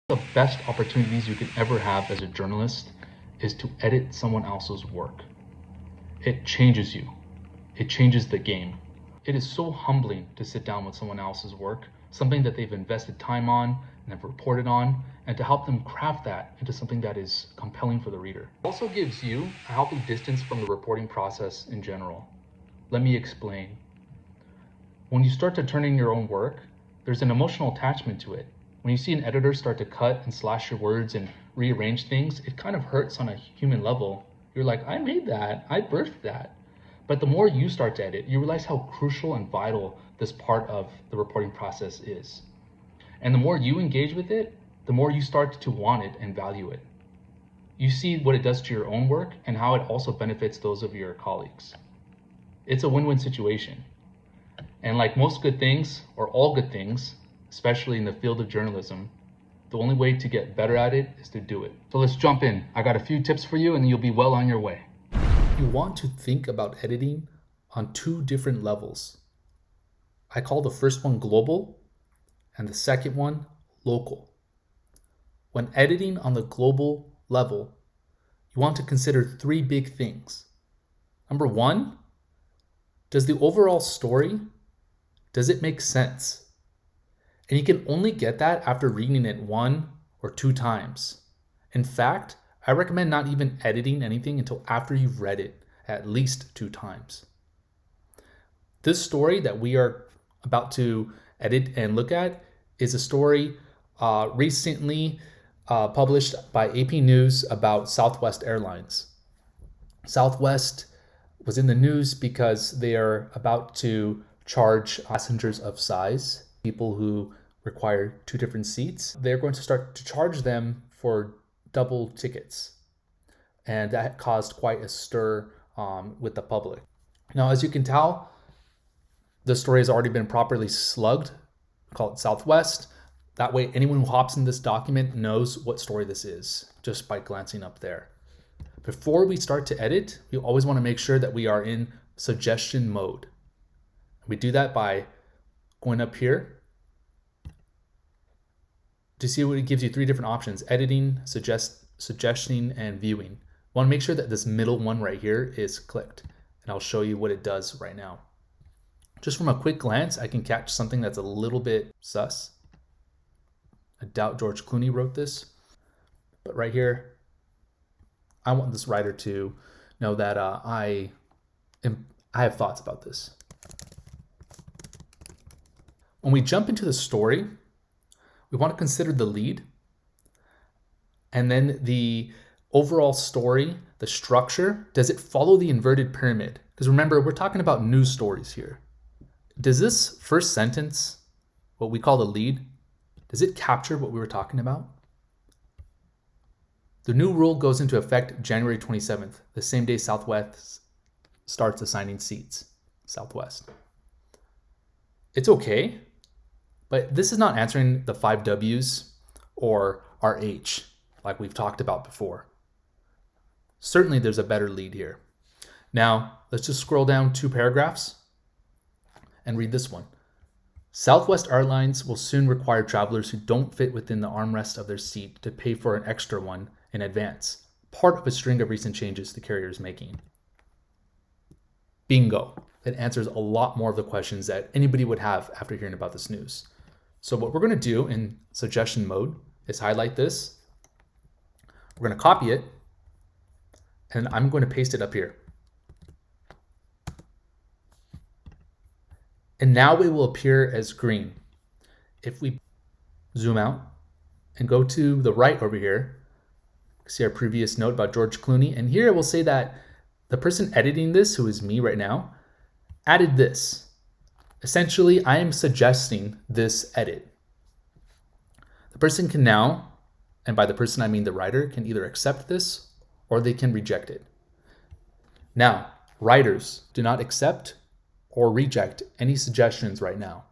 The best opportunities you can ever have as a journalist is to edit someone else's work. It changes you. It changes the game. It is so humbling to sit down with someone else's work, something that they've invested time on and have reported on, and to help them craft that into something that is compelling for the reader. It also gives you a healthy distance from the reporting process in general. Let me explain. When you start to turn in your own work, there's an emotional attachment to it. When you see an editor start to cut and slash your words and rearrange things, it kind of hurts on a human level. You're like, I made that, I birthed that. But the more you start to edit, you realize how crucial and vital this part of the reporting process is. And the more you engage with it, the more you start to want it and value it. You see what it does to your own work and how it also benefits those of your colleagues. It's a win-win situation. And like most good things, or all good things, especially in the field of journalism, the only way to get better at it is to do it. So let's jump in. I got a few tips for you and you'll be well on your way. You want to think about editing on two different levels. I call the first one global and the second one local. When editing on the global level, you want to consider three big things. Number one, does the overall story, does it make sense? And you can only get that after reading it 1 or 2 times. In fact, I recommend not even editing anything until after you've read it at least 2 times. This story that we are about to edit and look at is a story recently published by AP News about Southwest Airlines. Southwest was in the news because they are about to charge passengers of size, people who require 2 different seats. They're going to start to charge them for double tickets. And that caused quite a stir with the public. Now, as you can tell, the story has already been properly slugged. Call it Southwest. That way, anyone who hops in this document knows what story this is just by glancing up there. Before we start to edit, we always want to make sure that we are in suggestion mode. We do that by going up here to see what it gives you 3 different options: editing, suggesting, and viewing. Want to make sure that this middle one right here is clicked, and I'll show you what it does right now. Just from a quick glance, I can catch something that's a little bit sus. I doubt George Clooney wrote this, but right here, I want this writer to know that I have thoughts about this. When we jump into the story, we want to consider the lead and then the overall story, the structure. Does it follow the inverted pyramid? Because remember, we're talking about news stories here. Does this first sentence, what we call the lead, does it capture what we were talking about? The new rule goes into effect January 27th, the same day Southwest starts assigning seats. Southwest. It's okay, but this is not answering the 5 W's or RH like we've talked about before. Certainly there's a better lead here. Now, let's just scroll down 2 paragraphs and read this one. Southwest Airlines will soon require travelers who don't fit within the armrest of their seat to pay for an extra one in advance, part of a string of recent changes the carrier is making. Bingo. It answers a lot more of the questions that anybody would have after hearing about this news. So what we're going to do in suggestion mode is highlight this. We're going to copy it, and I'm going to paste it up here. And now it will appear as green. If we zoom out and go to the right over here, see our previous note about George Clooney. And here it will say that the person editing this, who is me right now, added this. Essentially, I am suggesting this edit. The person can now, and by the person I mean the writer, can either accept this or they can reject it. Now, writers do not accept or reject any suggestions right now.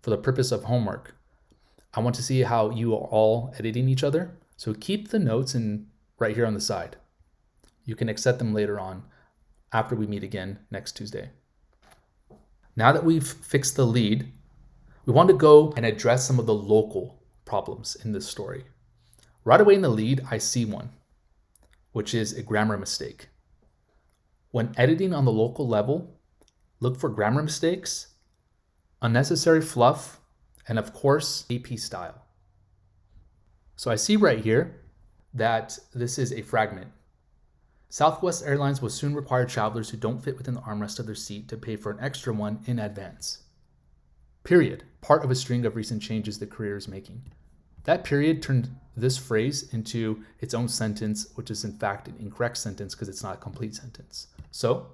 For the purpose of homework, I want to see how you are all editing each other. So keep the notes in right here on the side. You can accept them later on after we meet again next Tuesday. Now that we've fixed the lead, we want to go and address some of the local problems in this story. Right away in the lead, I see one, which is a grammar mistake. When editing on the local level, look for grammar mistakes, unnecessary fluff, and of course, AP style. So I see right here that this is a fragment. Southwest Airlines will soon require travelers who don't fit within the armrest of their seat to pay for an extra one in advance. Period. Part of a string of recent changes the career is making. That period turned this phrase into its own sentence, which is in fact an incorrect sentence because it's not a complete sentence. So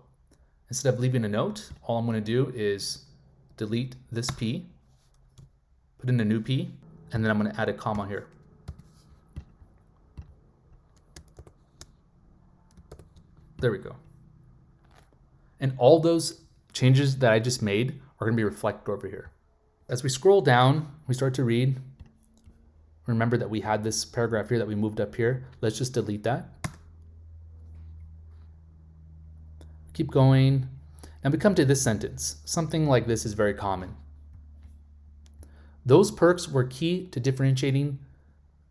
instead of leaving a note, all I'm going to do is delete this P, put in a new P, and then I'm going to add a comma here. There we go. And all those changes that I just made are going to be reflected over here. As we scroll down, we start to read. Remember that we had this paragraph here that we moved up here. Let's just delete that. Keep going. Now we come to this sentence. Something like this is very common. Those perks were key to differentiating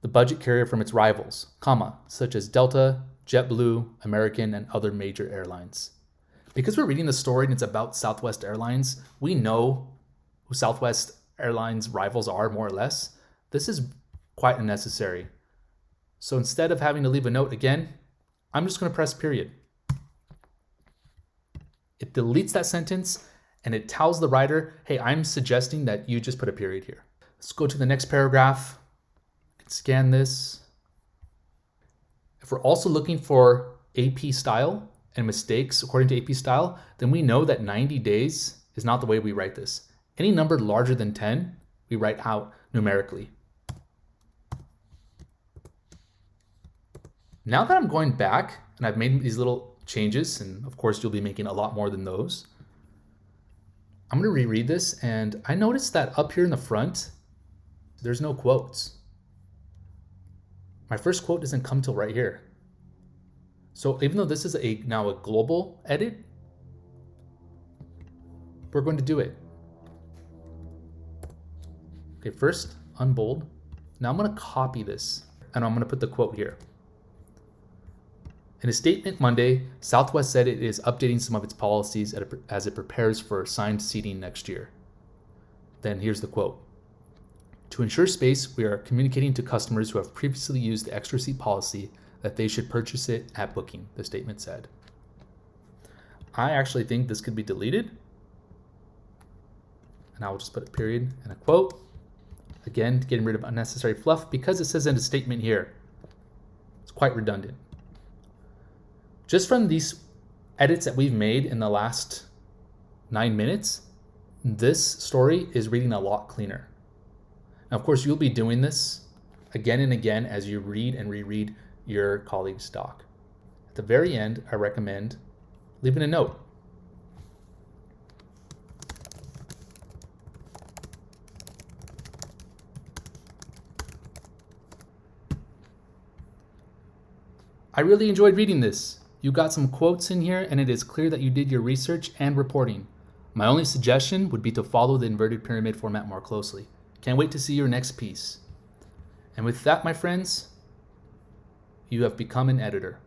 the budget carrier from its rivals, comma, such as Delta, JetBlue, American, and other major airlines. Because we're reading the story and it's about Southwest Airlines, we know who Southwest Airlines rivals are, more or less. This is quite unnecessary. So instead of having to leave a note again, I'm just going to press period. It deletes that sentence and it tells the writer, hey, I'm suggesting that you just put a period here. Let's go to the next paragraph. Scan this. If we're also looking for AP style and mistakes according to AP style, then we know that 90 days is not the way we write this. Any number larger than 10, we write out numerically. Now that I'm going back and I've made these little changes, and of course you'll be making a lot more than those, I'm going to reread this, and I noticed that up here in the front, there's no quotes. My first quote doesn't come till right here. So even though this is now a global edit, we're going to do it. Okay, first unbold. Now I'm going to copy this and I'm going to put the quote here. In a statement Monday, Southwest said it is updating some of its policies as it prepares for assigned seating next year. Then here's the quote. To ensure space, we are communicating to customers who have previously used the extra seat policy that they should purchase it at booking, the statement said. I actually think this could be deleted. And I will just put a period and a quote. Again, getting rid of unnecessary fluff because it says in a statement here. It's quite redundant. Just from these edits that we've made in the last 9 minutes, this story is reading a lot cleaner. Now, of course, you'll be doing this again and again as you read and reread your colleague's doc. At the very end, I recommend leaving a note. I really enjoyed reading this. You got some quotes in here, and it is clear that you did your research and reporting. My only suggestion would be to follow the inverted pyramid format more closely. Can't wait to see your next piece. And with that, my friends, you have become an editor.